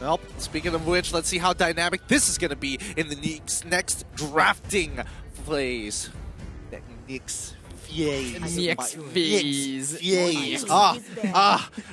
Well, speaking of which, let's see how dynamic this is going to be in the next drafting phase. Next phase.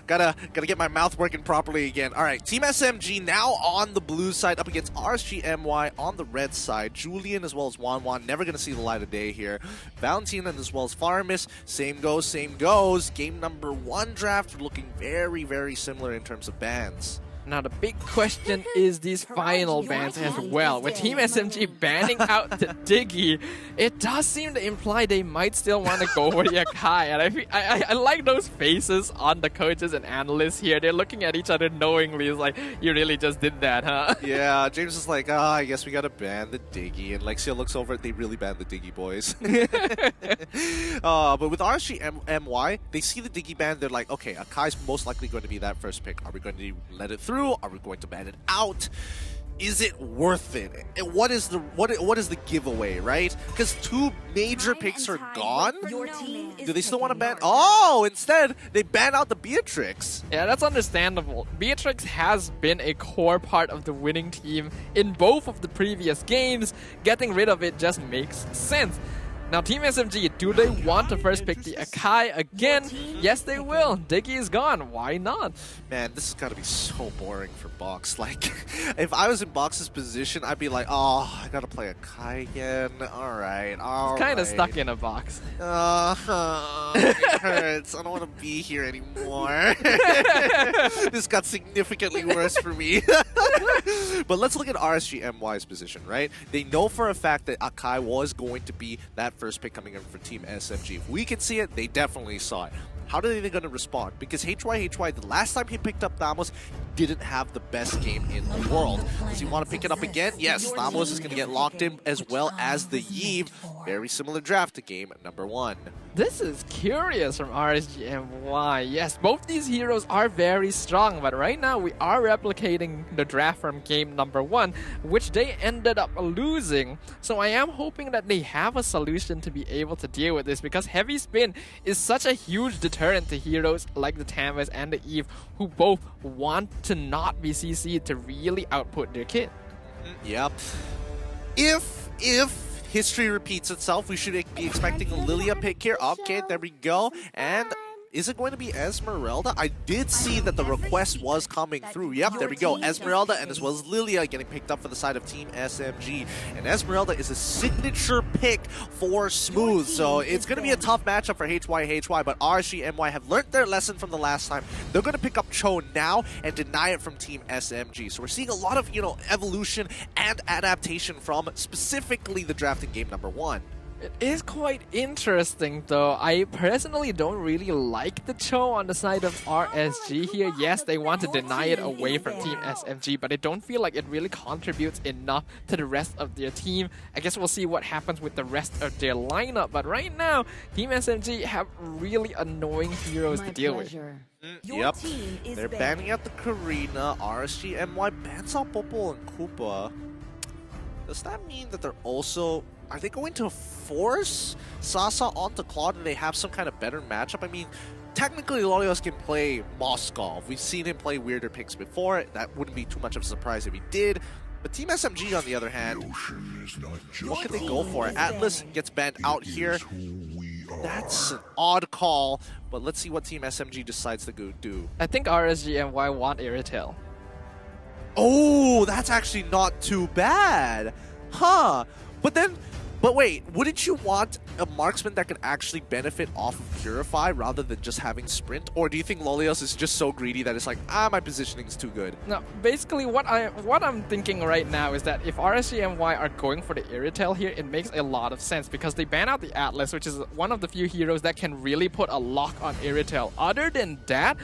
Gotta get my mouth working properly again. All right, Team SMG now on the blue side up against RSG MY on the red side. Julian as well as Wanwan, never gonna see the light of day here. Valentina as well as Farmis, same goes. Game number 1 draft looking very, very similar in terms of bans. Now the big question is these final bans as well. With Team SMG banning out the Diggy, it does seem to imply they might still want to go for the Akai. And I like those faces on the coaches and analysts here. They're looking at each other knowingly. It's like, you really just did that, huh? Yeah, James is like, I guess we gotta ban the Diggy. And Lexia looks over, they really banned the Diggy, boys. But with RSG MY, they see the Diggy ban, they're like, okay, Akai's most likely going to be that first pick. Are we going to let it through? Are we going to ban it out? Is it worth it? And what is the giveaway, right? Because 2 major picks are gone. Do they still want to ban? Oh, instead they ban out the Beatrix. Yeah, that's understandable. Beatrix has been a core part of the winning team in both of the previous games. Getting rid of it just makes sense. Now, Team SMG, do they want to first pick the Akai again? Yes, they will. Diggy is gone. Why not? Man, this has got to be so boring for Box. Like, if I was in Box's position, I'd be like, oh, I got to play Akai again. All right. It's kind of stuck in a box. It hurts. I don't want to be here anymore. This got significantly worse for me. But let's look at RSG MY's position, right? They know for a fact that Akai was going to be that first pick coming in for Team SMG. If we can see it, they definitely saw it. How are they going to respond? Because HY, the last time he picked up Thamos, didn't have the best game in the world. Does he want to pick it up again? Yes, Thamos is going to get locked in as well as the Yve. Very similar draft to game number 1. This is curious from RSG MY. Yes, both these heroes are very strong, but right now we are replicating the draft from game number 1, which they ended up losing. So I am hoping that they have a solution to be able to deal with this, because heavy spin is such a huge deterrent to heroes like the Tamas and the Yve, who both want to not be CC'd to really output their kit. Yep. If history repeats itself, we should be expecting a Lilia pick here. Okay, there we go. And is it going to be Esmeralda? I did see that the request was coming through. Yep, there we go. Esmeralda and as well as Lilia getting picked up for the side of Team SMG. And Esmeralda is a signature pick for Smooth. So it's going to be a tough matchup for HY, but RSG MY have learned their lesson from the last time. They're going to pick up Cho now and deny it from Team SMG. So we're seeing a lot of, evolution and adaptation from specifically the draft in game number 1. It is quite interesting though. I personally don't really like the Cho on the side of RSG here. Yes, they want to deny it away from Team SMG, but I don't feel like it really contributes enough to the rest of their team. I guess we'll see what happens with the rest of their lineup, but right now, Team SMG have really annoying heroes to deal with. Yep, they're banning out the Karina. RSG MY bans out Popo and Koopa. Does that mean that they're also... Are they going to force Sasa onto Claude and they have some kind of better matchup? I mean, technically Lolios can play Moskov. We've seen him play weirder picks before. That wouldn't be too much of a surprise if he did. But Team SMG, on the other hand, what could they go for? Atlas gets banned out here. That's an odd call, but let's see what Team SMG decides to go do. I think RSG MY want Irritel. Oh, that's actually not too bad. Huh. But wait, wouldn't you want a marksman that could actually benefit off of Purify rather than just having Sprint? Or do you think Lolios is just so greedy that it's like, my positioning is too good? No, basically what I'm thinking right now is that if RSG MY are going for the Irritel here, it makes a lot of sense because they ban out the Atlas, which is one of the few heroes that can really put a lock on Irritel. Other than that,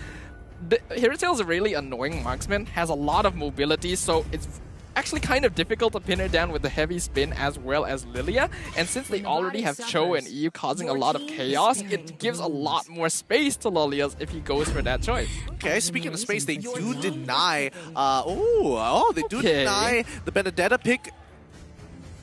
Irritel is a really annoying marksman, has a lot of mobility, so it's actually kind of difficult to pin her down with the heavy spin as well as Lilia, and since they already have Cho and Eve causing a lot of chaos, it gives a lot more space to Lolios if he goes for that choice. Okay, speaking of space, they do deny, they do deny the Benedetta pick.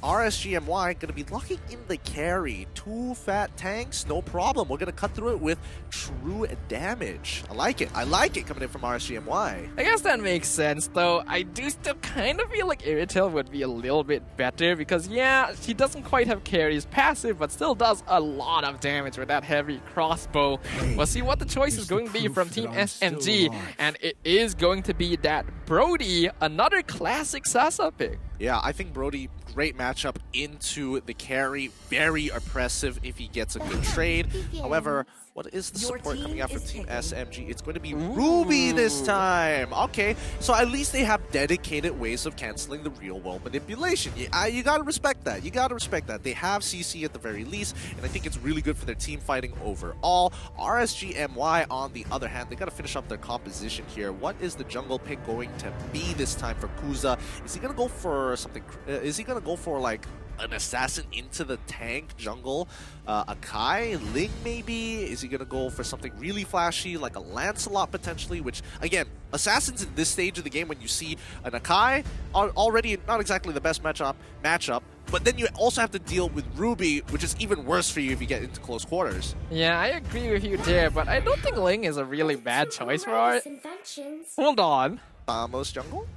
RSG MY going to be locking in the carry. 2 fat tanks, no problem. We're going to cut through it with true damage. I like it. I like it coming in from RSG MY. I guess that makes sense, though. I do still kind of feel like Irritel would be a little bit better because, yeah, she doesn't quite have carries passive, but still does a lot of damage with that heavy crossbow. We'll see what the choice is going to be from Team SMG, and it is going to be that Brody, another classic Sasa pick. Yeah, I think Brody, great matchup into the carry. Very oppressive if he gets a good trade. However, what is the support coming out from Team SMG? It's going to be Ruby this time. Okay, so at least they have dedicated ways of canceling the real-world manipulation. You gotta respect that. You gotta respect that. They have CC at the very least, and I think it's really good for their team fighting overall. RSG MY, on the other hand, they gotta finish up their composition here. What is the jungle pick going to be this time for Kuza? Is he gonna go for something? Is he gonna go for like an assassin into the tank jungle? Akai, Ling maybe? Is he gonna go for something really flashy like a Lancelot potentially? Which again, assassins in this stage of the game, when you see an Akai, are already not exactly the best matchup. But then you also have to deal with Ruby, which is even worse for you if you get into close quarters. Yeah, I agree with you there, but I don't think Ling is a really bad choice for it. Hold on. Thamos jungle?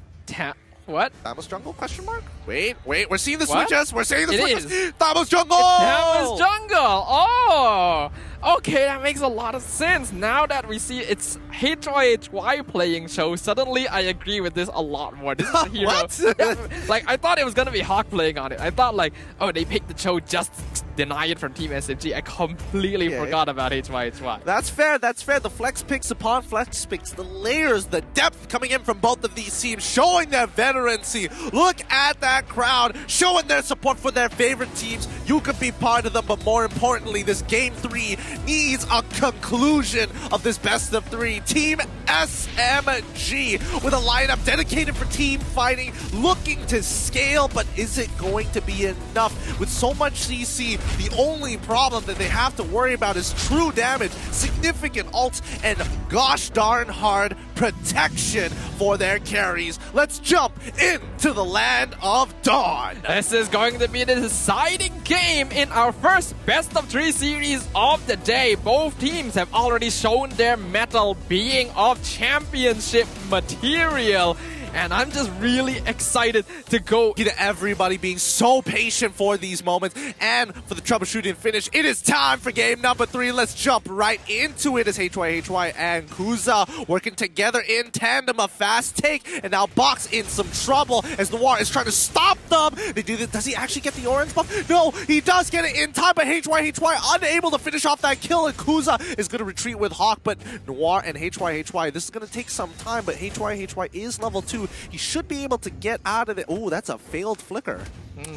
What? Thamos jungle? Question mark? Wait, we're seeing the switches. We're seeing the switches. Thamos jungle! Thamos jungle! Oh! Okay, that makes a lot of sense. Now that we see it's HYHY playing show, suddenly I agree with this a lot more. This is a hero. What? Yeah, like, I thought it was gonna be Hawk playing on it. I thought like, oh, they picked the show just deny it from Team SMG. I completely forgot about HYHY. That's fair, that's fair. The flex picks upon flex picks, the layers, the depth coming in from both of these teams, showing their veterancy. Look at that crowd, showing their support for their favorite teams. You could be part of them, but more importantly, this Game 3 needs a conclusion of this best of 3. Team SMG with a lineup dedicated for team fighting, looking to scale, but is it going to be enough? With so much CC, the only problem that they have to worry about is true damage, significant ults, and gosh darn hard protection for their carries. Let's jump into the land of Dawn. This is going to be the deciding game in our first best of 3 series of the day. Both teams have already shown their mettle, being of championship material. And I'm just really excited to go. Everybody being so patient for these moments and for the troubleshooting finish. It is time for game number 3. Let's jump right into it as HYHY and Kuza working together in tandem. A fast take, and now Box in some trouble as Noir is trying to stop them. They do this. Does he actually get the orange buff? No, he does get it in time, but HYHY unable to finish off that kill, and Kuza is going to retreat with Hawk, but Noir and HYHY, this is going to take some time, but HYHY is level 2. He should be able to get out of it. Oh, that's a failed flicker.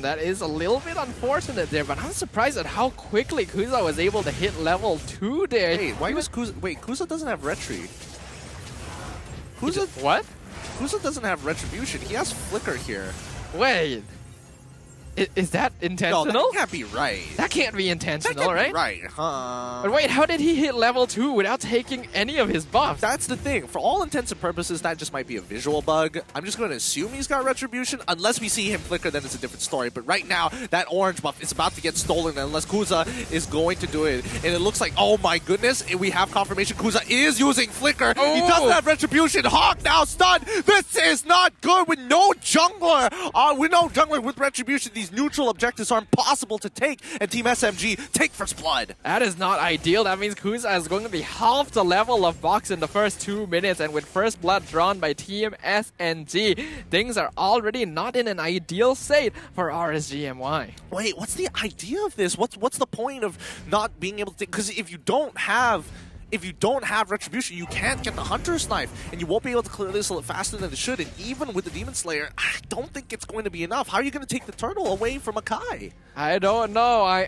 That is a little bit unfortunate there, but I'm surprised at how quickly Kuza was able to hit level 2 there. Wait, why was Kuza? Wait, Kuza doesn't have retry. Kuza, what? Kuza doesn't have retribution. He has flicker here. Wait. Is that intentional? No, that can't be right. That can't be intentional, that can't right? Be right, huh? But wait, how did he hit level 2 without taking any of his buffs? That's the thing. For all intents and purposes, that just might be a visual bug. I'm just going to assume he's got retribution. Unless we see him flicker, then it's a different story. But right now, that orange buff is about to get stolen unless Kuza is going to do it. And it looks like, oh my goodness, we have confirmation Kuza is using flicker. Oh. He doesn't have retribution. Hawk now stunned. This is not good with no jungler. With no jungler with retribution, these neutral objectives are impossible to take, and Team SMG take first blood. That is not ideal. That means Kuza is going to be half the level of Box in the first 2 minutes, and with first blood drawn by Team SMG, things are already not in an ideal state for RSG MY. Wait, what's the idea of this? What's the point of not being able to? Because if you don't have retribution, you can't get the Hunter's Knife, and you won't be able to clear this a little faster than it should. And even with the Demon Slayer, I don't think it's going to be enough. How are you going to take the turtle away from Akai? I don't know.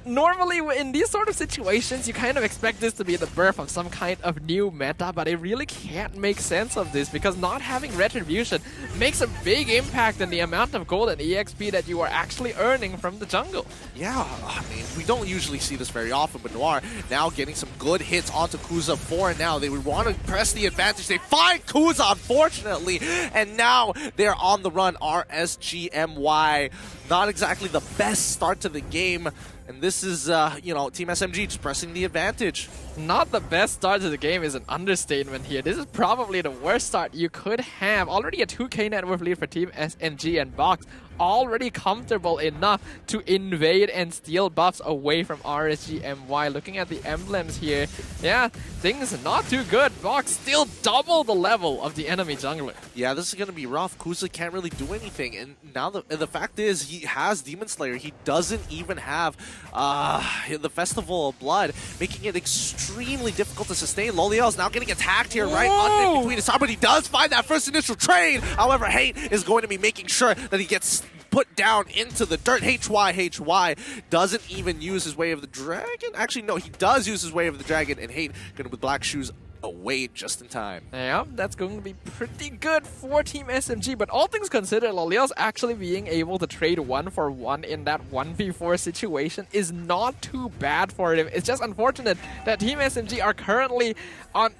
normally in these sort of situations, you kind of expect this to be the birth of some kind of new meta, but I really can't make sense of this because not having Retribution makes a big impact in the amount of gold and EXP that you are actually earning from the jungle. Yeah, I mean, we don't usually see this very often, but Noir now getting some good hits onto Kuza 4 now. They would want to press the advantage. They find Kuza, unfortunately, and now they're on the run. RSG MY, not exactly the best start to the game. And this is, you know, Team SMG just pressing the advantage. Not the best start to the game is an understatement here. This is probably the worst start you could have. Already a 2k net worth lead for Team SMG and Box. Already comfortable enough to invade and steal buffs away from RSG MY. Looking at the emblems here, yeah, things not too good. Box still double the level of the enemy jungler. Yeah, this is going to be rough. Kuza can't really do anything. And now the fact is he has Demon Slayer. He doesn't even have the Festival of Blood, making it extremely difficult to sustain. Loliel is now getting attacked here right under between his side, but he does find that first initial trade. However, Hate is going to be making sure that he gets put down into the dirt. HY doesn't even use his Way of the Dragon. Actually, no, he does use his Way of the Dragon, and Hate going to with Black Shoes away just in time. Yeah, that's going to be pretty good for Team SMG, but all things considered, Loliel's actually being able to trade 1-for-1 in that 1v4 situation is not too bad for him. It's just unfortunate that Team SMG are currently on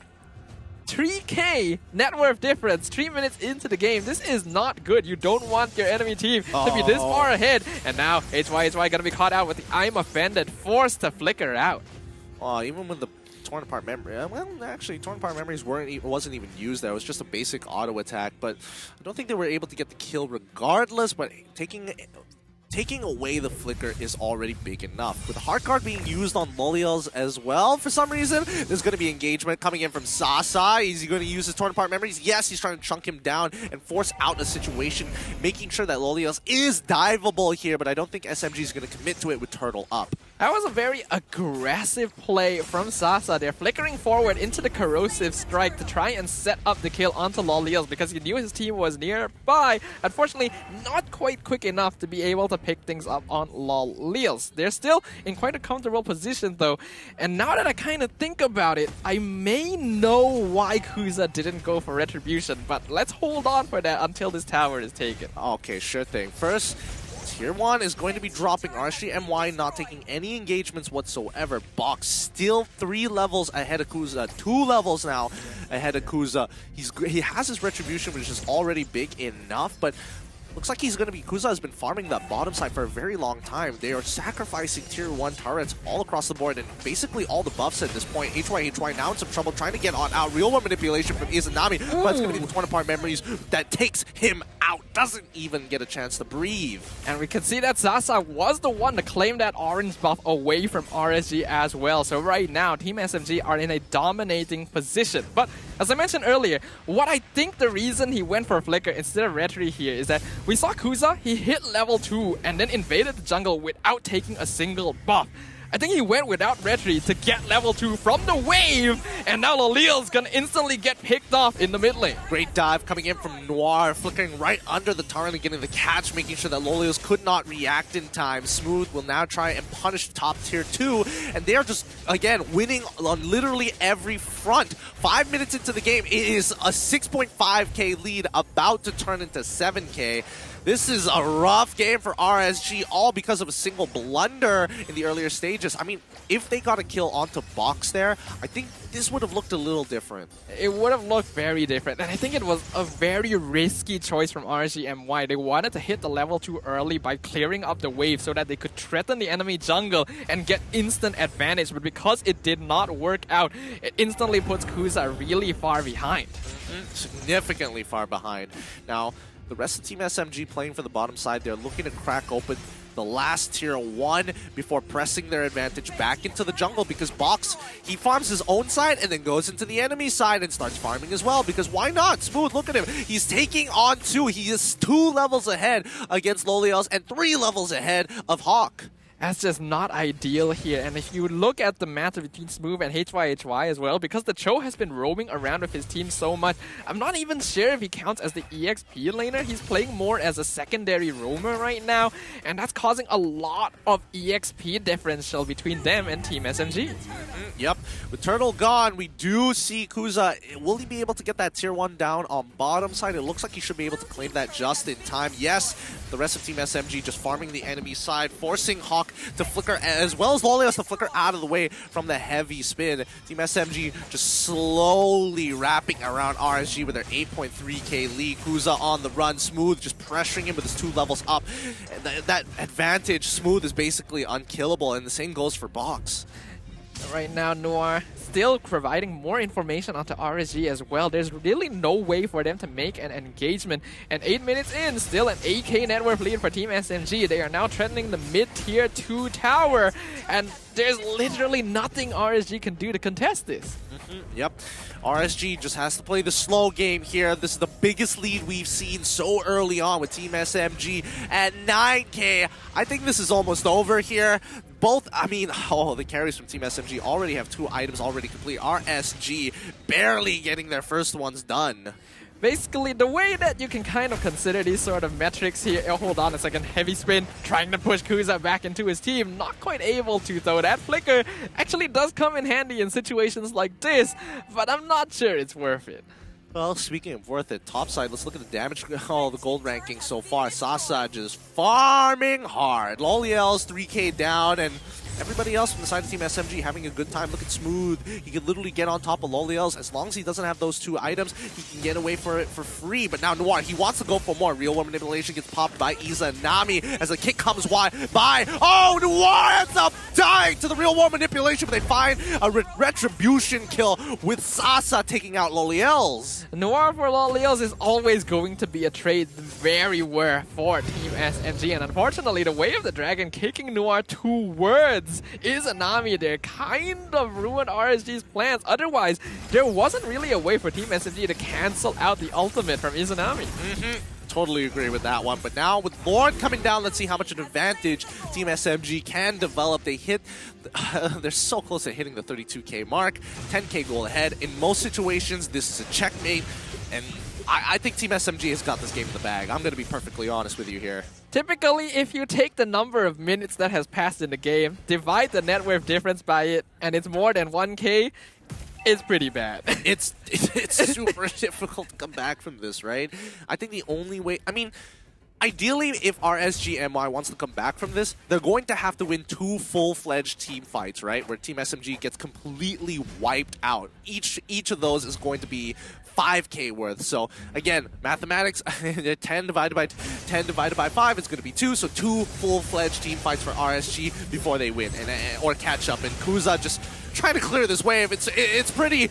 3k net worth difference 3 minutes into the game. This is not good. You don't want your enemy team to be this far ahead. And now HY gonna be caught out with the I'm Offended, forced to flicker out. Even with the torn apart memory, well, actually, torn apart memories wasn't even used there. It was just a basic auto attack, but I don't think they were able to get the kill regardless. But taking away the flicker is already big enough. With the hard card being used on Loliel's as well, for some reason, there's going to be engagement coming in from Sasa. Is he going to use his torn apart memories? Yes, he's trying to chunk him down and force out a situation, making sure that Loliel's is diveable here, but I don't think SMG is going to commit to it with Turtle up. That was a very aggressive play from Sasa. They're flickering forward into the Corrosive Strike to try and set up the kill onto Loliel's because he knew his team was nearby. Unfortunately, not quite quick enough to be able to pick things up on Loliel's. They're still in quite a comfortable position though. And now that I kind of think about it, I may know why Kuza didn't go for Retribution, but let's hold on for that until this tower is taken. Okay, sure thing. First, Tier 1 is going to be dropping. RSG MY not taking any engagements whatsoever. Box still 3 levels ahead of Kuza. 2 levels now ahead of Kuza. He has his Retribution, which is already big enough, but looks like he's going to be... Kuza has been farming that bottom side for a very long time. They are sacrificing Tier 1 turrets all across the board and basically all the buffs at this point. HY now in some trouble trying to get on out. Real one manipulation from Izanami, but it's going to be the torn apart memories that takes him out. Doesn't even get a chance to breathe. And we can see that Sasa was the one to claim that orange buff away from RSG as well. So right now, Team SMG are in a dominating position. But as I mentioned earlier, what I think the reason he went for Flicker instead of Retri here is that we saw Kuza, he hit level 2 and then invaded the jungle without taking a single buff. I think he went without Retri to get level 2 from the wave, and now Loliel's gonna instantly get picked off in the mid lane. Great dive coming in from Noir, flickering right under the turret and getting the catch, making sure that Loliel's could not react in time. Smooth will now try and punish top tier 2, and they are just, again, winning on literally every front. 5 minutes into the game, it is a 6.5k lead about to turn into 7k. This is a rough game for RSG, all because of a single blunder in the earlier stages. I mean, if they got a kill onto Box there, I think this would have looked a little different. It would have looked very different, and I think it was a very risky choice from RSG MY. They wanted to hit the level 2 early by clearing up the wave so that they could threaten the enemy jungle and get instant advantage, but because it did not work out, it instantly puts Kuza really far behind. Significantly far behind. Now, the rest of Team SMG playing for the bottom side, they're looking to crack open the last tier 1 before pressing their advantage back into the jungle, because Box, he farms his own side and then goes into the enemy side and starts farming as well, because why not? Smooth, look at him. He's taking on 2. He is 2 levels ahead against Loliel's and 3 levels ahead of Hawk. That's just not ideal here. And if you look at the matchup between Smooth and HYHY as well, because the Cho has been roaming around with his team so much, I'm not even sure if he counts as the EXP laner. He's playing more as a secondary roamer right now, and that's causing a lot of EXP differential between them and Team SMG. Yep. With Turtle gone, we do see Kuza. Will he be able to get that tier 1 down on bottom side? It looks like he should be able to claim that just in time. Yes, the rest of Team SMG just farming the enemy side, forcing Hawk to flicker, as well as Lolios to flicker out of the way from the heavy spin. Team SMG just slowly wrapping around RSG with their 8.3k lead. Kuza on the run, Smooth just pressuring him with his 2 levels up. That advantage, Smooth is basically unkillable, and the same goes for Box. Right now, Noir still providing more information onto RSG as well. There's really no way for them to make an engagement. And 8 minutes in, still an 8k net worth lead for Team SMG. They are now threatening the mid-tier 2 tower. And there's literally nothing RSG can do to contest this. Yep. RSG just has to play the slow game here. This is the biggest lead we've seen so early on with Team SMG at 9k. I think this is almost over here. The carries from Team SMG already have 2 items already complete. RSG barely getting their first ones done. Basically, the way that you can kind of consider these sort of metrics here, hold on a second, heavy spin, trying to push Kuza back into his team, not quite able to though. That flicker actually does come in handy in situations like this, but I'm not sure it's worth it. Well, speaking of worth it, topside, let's look at the damage, the gold ranking so far. Sasa just farming hard. Loliel's 3k down, and everybody else from the side of Team SMG having a good time. Look at Smooth. He can literally get on top of Loliel's. As long as he doesn't have those 2 items, he can get away for it for free. But now Noir, he wants to go for more. Real War Manipulation gets popped by Izanami as the kick comes by. Oh, Noir ends up dying to the Real War Manipulation, but they find a retribution kill with Sasa taking out Loliel's. Noir for Loliel's is always going to be a trade very rare for Team SMG, and unfortunately the Way of the Dragon kicking Noir towards Izanami there kind of ruined RSG's plans. Otherwise, there wasn't really a way for Team SMG to cancel out the ultimate from Izanami. Totally agree with that one. But now with Lord coming down, let's see how much an advantage Team SMG can develop. They hit, they're so close to hitting the 32k mark, 10k goal ahead. In most situations, this is a checkmate, and I think Team SMG has got this game in the bag. I'm going to be perfectly honest with you here. Typically, if you take the number of minutes that has passed in the game, divide the net worth difference by it, and it's more than 1k, it's pretty bad. It's super difficult to come back from this, right? I think the only way, ideally, if RSG MY wants to come back from this, they're going to have to win 2 full-fledged team fights, right? Where Team SMG gets completely wiped out. Each of those is going to be 5k worth. So again, mathematics, 10 divided by 5 is going to be 2. So 2 full-fledged team fights for RSG before they win or catch up. And Kuza just trying to clear this wave. It's pretty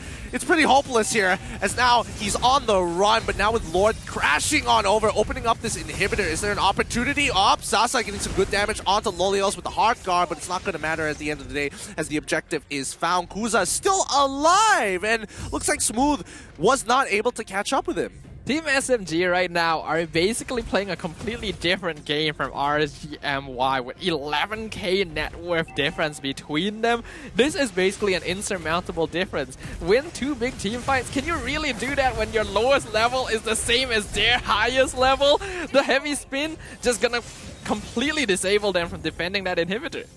hopeless here, as now he's on the run, but now with Lord crashing on over, opening up this inhibitor. Is there an opportunity? Sasa getting some good damage onto Lolios with the hard guard, but it's not going to matter at the end of the day as the objective is found. Kuza is still alive, and looks like Smooth was not able to catch up with him. Team SMG right now are basically playing a completely different game from RSG MY with 11k net worth difference between them. This is basically an insurmountable difference. Win 2 big team fights, can you really do that when your lowest level is the same as their highest level? The heavy spin just gonna completely disable them from defending that inhibitor.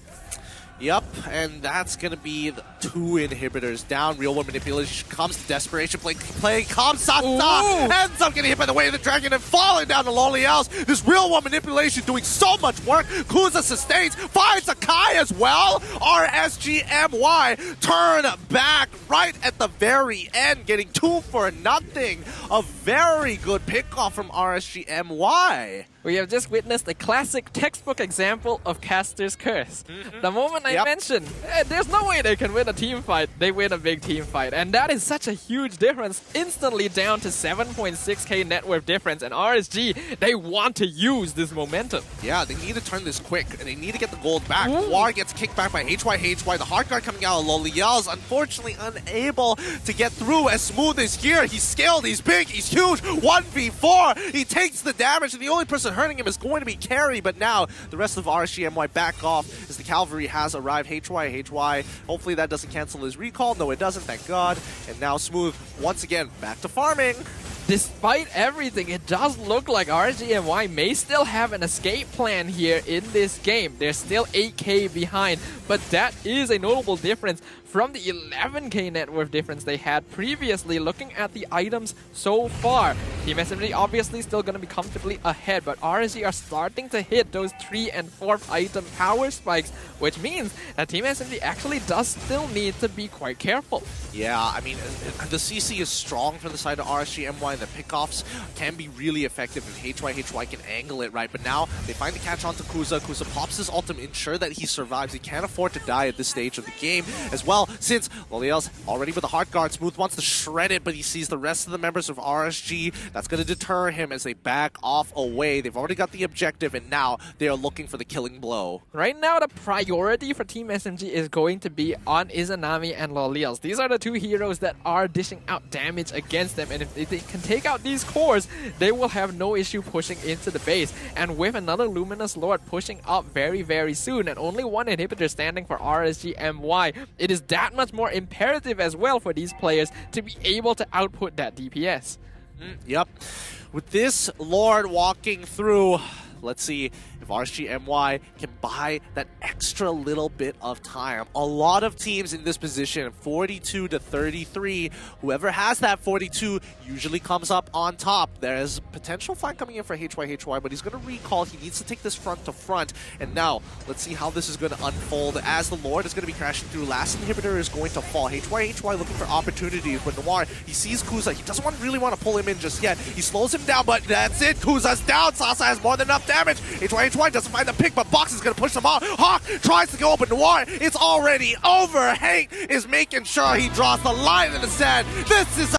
Yep, and that's going to be the 2 inhibitors down. Real World Manipulation comes to desperation. Play comes Sasa, ends up getting hit by the Way of the Dragon and falling down to Loliel's. This Real World Manipulation doing so much work. Kuza sustains, finds a Kai as well. RSG MY turn back right at the very end, getting 2 for nothing. A very good pickoff from RSG MY. We have just witnessed a classic textbook example of Caster's Curse. The moment I mentioned, there's no way they can win a team fight, they win a big team fight. And that is such a huge difference, instantly down to 7.6k net worth difference. And RSG, they want to use this momentum. Yeah, they need to turn this quick, and they need to get the gold back. War gets kicked back by HYHY. The hard guard coming out of Loliel's, unfortunately unable to get through. As Smooth is here, he's scaled, he's big, he's huge. 1v4, he takes the damage, and the only person and hurting him is going to be carry, but now the rest of RSG MY back off as the cavalry has arrived. HY, hopefully that doesn't cancel his recall. No, it doesn't, thank God. And now Smooth, once again, back to farming. Despite everything, it does look like RSG MY may still have an escape plan here in this game. They're still 8k behind, but that is a notable difference from the 11k net worth difference they had previously. Looking at the items so far, Team SMG obviously still going to be comfortably ahead, but RSG are starting to hit those 3 and 4th item power spikes, which means that Team SMG actually does still need to be quite careful. Yeah, I mean, the CC is strong from the side of RSG MY, and the pickoffs can be really effective if HY can angle it right. But now they find the catch onto Kuza. Kuza pops his ultimate, ensure that he survives. He can't afford to die at this stage of the game as well, since Loliel's already with the heart guard. Smooth wants to shred it, but he sees the rest of the members of RSG. That's going to deter him as they back off away. They've already got the objective, and now they are looking for the killing blow. Right now, the priority for Team SMG is going to be on Izanami and Loliel's. These are the two heroes that are dishing out damage against them, and if they can take out these cores, they will have no issue pushing into the base. And with another Luminous Lord pushing up very, very soon, and only one inhibitor standing for RSG MY, it is that much more imperative as well for these players to be able to output that DPS. Yep. With this Lord walking through, let's see if RSG MY can buy that extra little bit of time. A lot of teams in this position, 42 to 33. Whoever has that 42 usually comes up on top. There's potential fight coming in for HY, but he's going to recall. He needs to take this front to front. And now, let's see how this is going to unfold as the Lord is going to be crashing through. Last inhibitor is going to fall. HY looking for opportunities, but Noir, he sees Kuza. He doesn't really want to pull him in just yet. He slows him down, but that's it. Kuza's down. Sasa has more than enough damage. HY doesn't find the pick, but Box is going to push him off. Hawk tries to go up, but Noir, it's already over. Hank is making sure he draws the line in the sand. This is